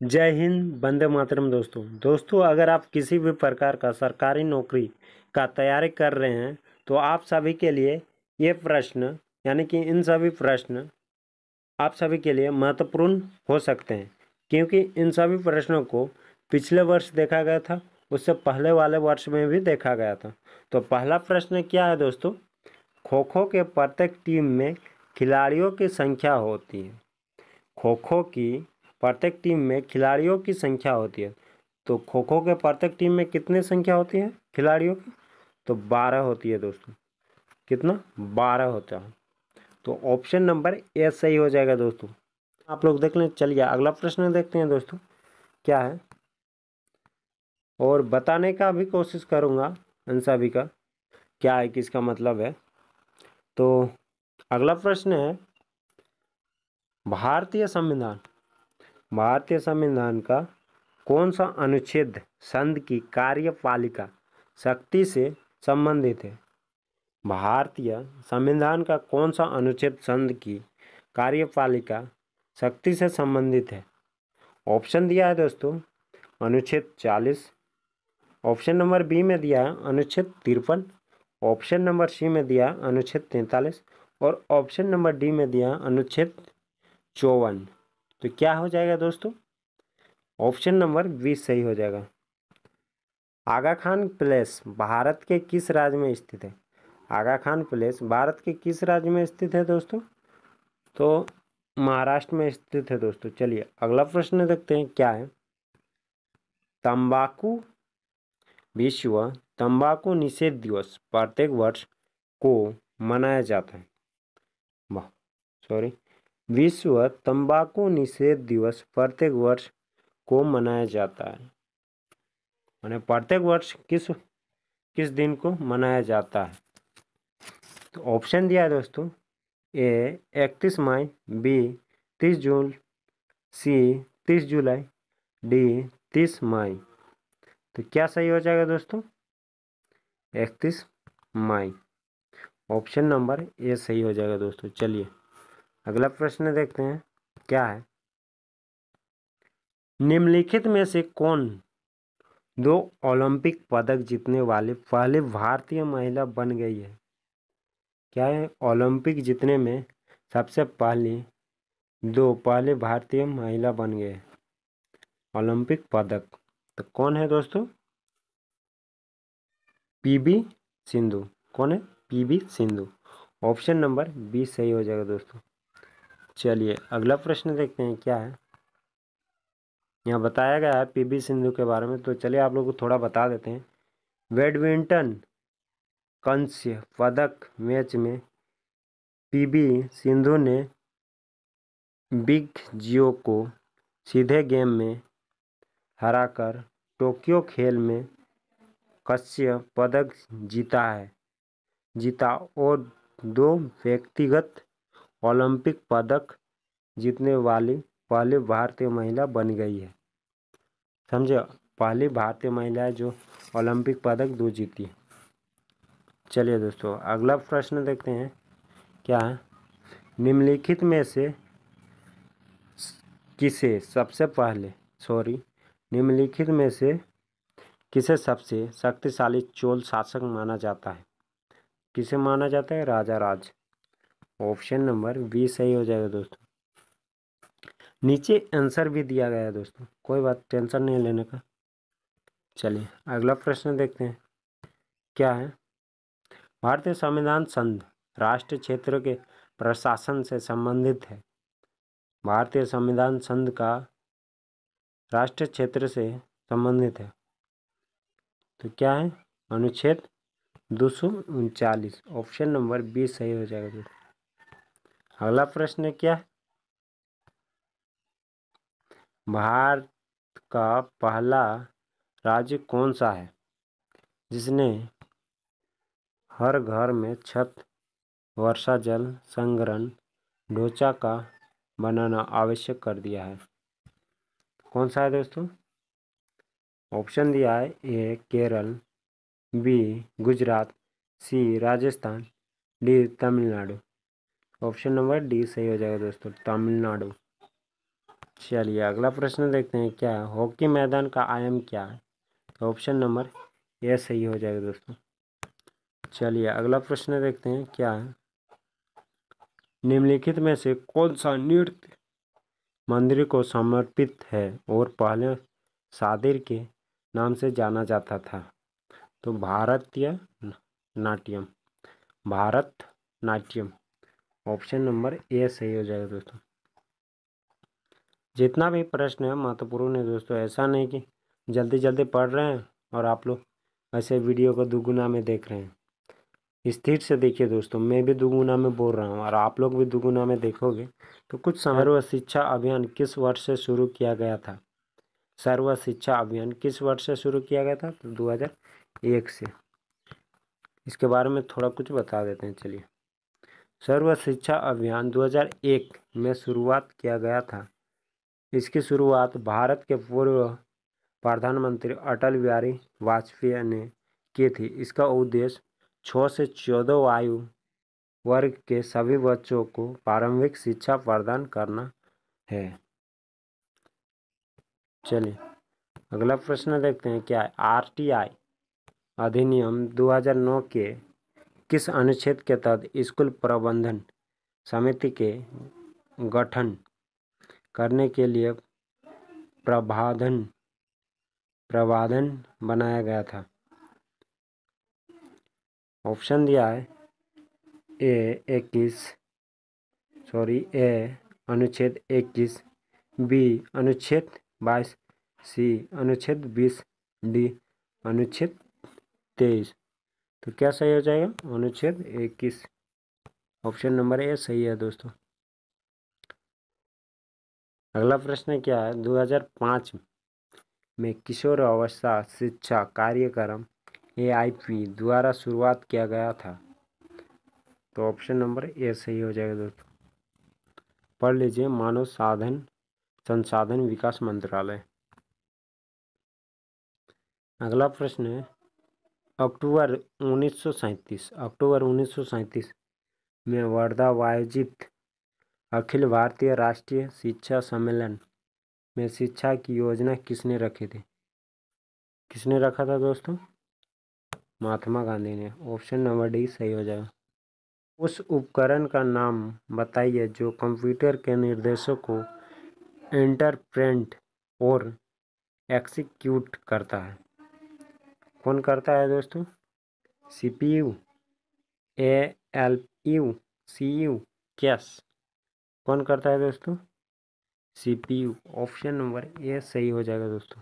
जय हिंद, वंदे मातरम। दोस्तों अगर आप किसी भी प्रकार का सरकारी नौकरी का तैयारी कर रहे हैं तो आप सभी के लिए ये प्रश्न यानी कि इन सभी प्रश्न आप सभी के लिए महत्वपूर्ण हो सकते हैं, क्योंकि इन सभी प्रश्नों को पिछले वर्ष देखा गया था, उससे पहले वाले वर्ष में भी देखा गया था। तो पहला प्रश्न क्या है दोस्तों? खो खो के प्रत्येक टीम में खिलाड़ियों की संख्या होती है। खो खो की प्रत्येक टीम में खिलाड़ियों की संख्या होती है। तो खो खो के प्रत्येक टीम में कितनी संख्या होती है खिलाड़ियों की? तो 12 होती है दोस्तों। कितना? 12 होता है। तो ऑप्शन नंबर ए सही हो जाएगा दोस्तों। आप लोग देख लें। चलिए अगला प्रश्न देखते हैं दोस्तों क्या है, और बताने का भी कोशिश करूँगा इन सभी का क्या है, किसका मतलब है। तो अगला प्रश्न है, भारतीय संविधान का कौन सा अनुच्छेद संघ की कार्यपालिका शक्ति से संबंधित है? भारतीय संविधान का कौन सा अनुच्छेद संघ की कार्यपालिका शक्ति से संबंधित है? ऑप्शन दिया है दोस्तों, अनुच्छेद 40। ऑप्शन नंबर बी में दिया है अनुच्छेद 53। ऑप्शन नंबर सी में दिया है अनुच्छेद 43 और ऑप्शन नंबर डी में दिया है अनुच्छेद 54। तो क्या हो जाएगा दोस्तों? ऑप्शन नंबर 20 सही हो जाएगा। आगा खान प्लेस भारत के किस राज्य में स्थित है? आगा खान प्लेस भारत के किस राज्य में स्थित है दोस्तों? तो महाराष्ट्र में स्थित है दोस्तों। चलिए अगला प्रश्न देखते हैं क्या है। तंबाकू विश्व तंबाकू निषेध दिवस प्रत्येक वर्ष को मनाया जाता है। विश्व तंबाकू निषेध दिवस प्रत्येक वर्ष को मनाया जाता है। माने प्रत्येक वर्ष किस दिन को मनाया जाता है? तो ऑप्शन दिया है दोस्तों, ए 31 मई, बी 30 जून, सी 30 जुलाई, डी 30 मई। तो क्या सही हो जाएगा दोस्तों? 31 मई। ऑप्शन नंबर ए सही हो जाएगा दोस्तों। चलिए अगला प्रश्न देखते हैं क्या है। निम्नलिखित में से कौन 2 ओलंपिक पदक जीतने वाली पहली भारतीय महिला बन गई है? क्या है? ओलंपिक जीतने में सबसे पहले भारतीय महिला बन गए ओलंपिक पदक। तो कौन है दोस्तों? पीवी सिंधु। कौन है? PV Sindhu. Option number B सही हो जाएगा दोस्तों। चलिए अगला प्रश्न देखते हैं क्या है। यहाँ बताया गया है पीवी सिंधु के बारे में, तो चलिए आप लोगों को थोड़ा बता देते हैं। बैडमिंटन कांस्य पदक मैच में पीवी सिंधु ने बिग जियो को सीधे गेम में हराकर टोक्यो खेल में कांस्य पदक जीता और 2 व्यक्तिगत ओलंपिक पदक जीतने वाली पहली भारतीय महिला बन गई है। समझे? पहली भारतीय महिला है जो ओलंपिक पदक 2 जीती। चलिए दोस्तों अगला प्रश्न देखते हैं क्या है। निम्नलिखित में से किसे सबसे शक्तिशाली चोल शासक माना जाता है? किसे माना जाता है? राजा राज। ऑप्शन नंबर बी सही हो जाएगा दोस्तों। नीचे आंसर भी दिया गया है दोस्तों, कोई बात टेंशन नहीं लेने का। चलिए अगला प्रश्न देखते हैं क्या है। भारतीय संविधान संघ राष्ट्र क्षेत्र के प्रशासन से संबंधित है। भारतीय संविधान संघ का राष्ट्र क्षेत्र से संबंधित है। तो क्या है? अनुच्छेद 239। ऑप्शन नंबर बी सही हो जाएगा दोस्तों। अगला प्रश्न क्या है। भारत का पहला राज्य कौन सा है जिसने हर घर में छत, वर्षा जल संग्रहण ढांचा का बनाना आवश्यक कर दिया है? कौन सा है दोस्तों? ऑप्शन दिया है, A Kerala, B Gujarat, C Rajasthan, D Tamil Nadu. Option number D सही हो जाएगा दोस्तों, तमिलनाडु। चलिए अगला प्रश्न देखते हैं क्या है। हॉकी मैदान का आयाम क्या है? तो ऑप्शन नंबर ए सही हो जाएगा दोस्तों। चलिए अगला प्रश्न देखते हैं क्या है। निम्नलिखित में से कौन सा नृत्य मंदिर को समर्पित है और पहले सादिर के नाम से जाना जाता था? तो भारतीय Natyam, Bharat Natyam. Option number A सही हो जाएगा दोस्तों। जितना भी प्रश्न है महत्वपूर्ण है दोस्तों, ऐसा नहीं कि जल्दी जल्दी पढ़ रहे हैं और आप लोग ऐसे वीडियो को दुगुना में देख रहे हैं। स्थिर से देखिए दोस्तों, मैं भी दुगुना में बोल रहा हूँ और आप लोग भी दुगुना में देखोगे तो कुछ सर्व शिक्षा अभियान किस वर्ष से शुरू किया गया था? सर्व शिक्षा अभियान किस वर्ष से शुरू किया गया था? तो 2001 से। इसके बारे में थोड़ा कुछ बता देते हैं। चलिए, सर्व शिक्षा अभियान 2001 में शुरुआत किया गया था। इसकी शुरुआत भारत के पूर्व प्रधानमंत्री अटल बिहारी वाजपेयी ने की थी। इसका उद्देश्य 6 से 14 आयु वर्ग के सभी बच्चों को प्रारंभिक शिक्षा प्रदान करना है। चलिए अगला प्रश्न देखते हैं क्या है। आरटीआई अधिनियम 2009 के किस अनुच्छेद के तहत स्कूल प्रबंधन समिति के गठन करने के लिए प्रावधान बनाया गया था? ऑप्शन दिया है ए अनुच्छेद 21, बी अनुच्छेद 22, सी अनुच्छेद 20, डी अनुच्छेद 23। तो क्या सही हो जाएगा? अनुच्छेद 21। ऑप्शन नंबर ए सही है दोस्तों। अगला प्रश्न क्या है। 2005 में किशोर अवस्था शिक्षा कार्यक्रम AIP द्वारा शुरुआत किया गया था। तो ऑप्शन नंबर ए सही हो जाएगा दोस्तों। पढ़ लीजिए, मानव संसाधन विकास मंत्रालय। अगला प्रश्न है। अक्टूबर 1937 में वर्धा आयोजित अखिल भारतीय राष्ट्रीय शिक्षा सम्मेलन में शिक्षा की योजना किसने रखी थी? किसने रखा था दोस्तों? महात्मा गांधी ने। ऑप्शन नंबर डी सही हो जाएगा। उस उपकरण का नाम बताइए जो कंप्यूटर के निर्देशों को इंटरप्रेट और एक्सिक्यूट करता है। कौन करता है दोस्तों? CPU, ALU, CU, cash? कौन करता है दोस्तों? CPU। ऑप्शन नंबर ए सही हो जाएगा दोस्तों।